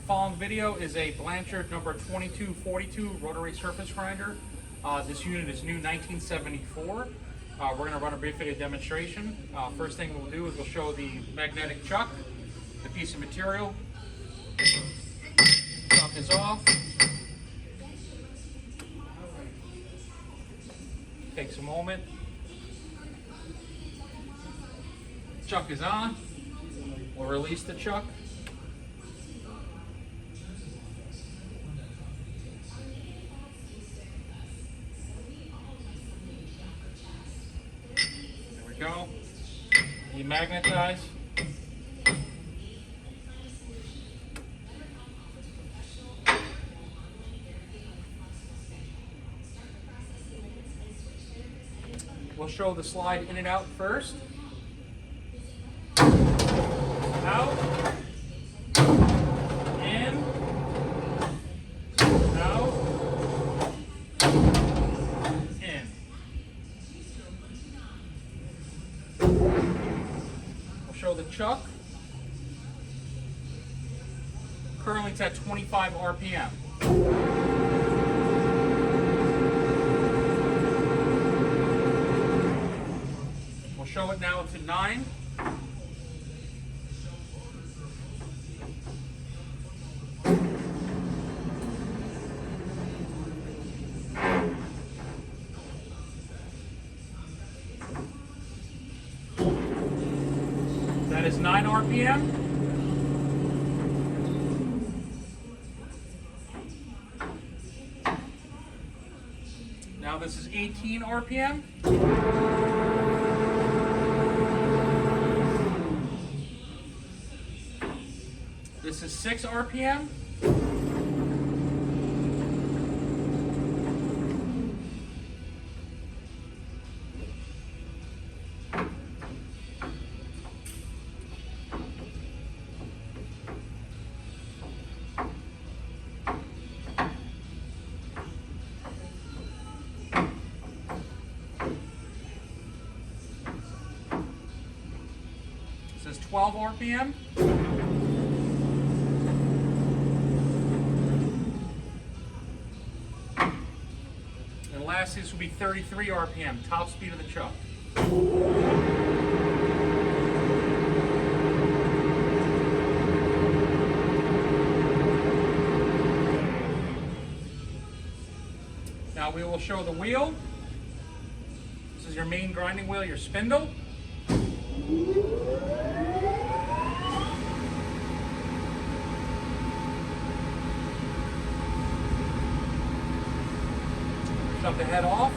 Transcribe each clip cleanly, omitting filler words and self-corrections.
following video is a Blanchard number 2242 rotary surface grinder. This unit is new 1974. We're going to run a brief video demonstration. First thing we'll do is we'll show the magnetic chuck, the piece of material. Chuck is off. Takes a moment. Chuck is on. We'll release the chuck. There we go. Demagnetize. We'll show the slide in and out first. Out, in, out, in. We'll show the chuck. Currently it's at 25 RPM. We'll show it now to 9. That is 9 RPM. Now this is 18 RPM. This is 6 RPM. This is 12 RPM. And last, this will be 33 RPM, top speed of the chuck. Now we will show the wheel. This is your main grinding wheel, your spindle. Shut the head off.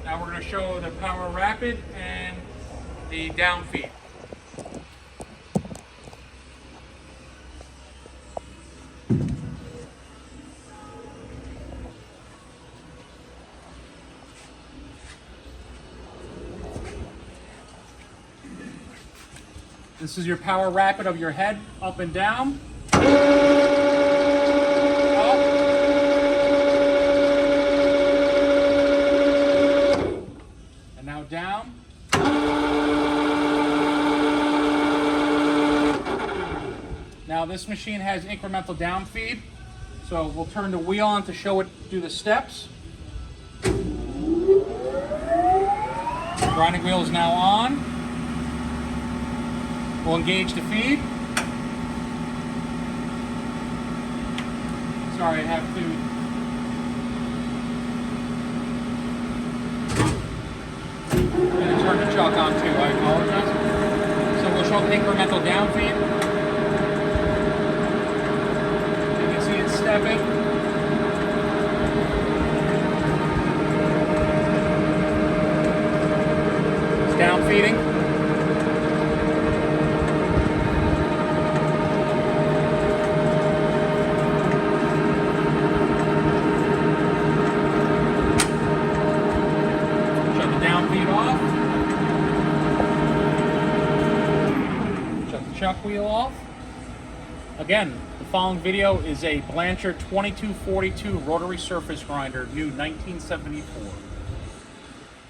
Now we're going to show the power rapid and the down feed. This is your power rapid of your head, up and down. Up. And now down. Now this machine has incremental down feed, so we'll turn the wheel on to show it do the steps. The grinding wheel is now on. We'll engage the feed. Sorry, I have to. I'm going to turn the chuck on too, I apologize. So we'll show the incremental down feed. You can see it stepping. It's down feeding. Chuck wheel off. Again, the following video is a Blanchard 2242 rotary surface grinder, new 1974.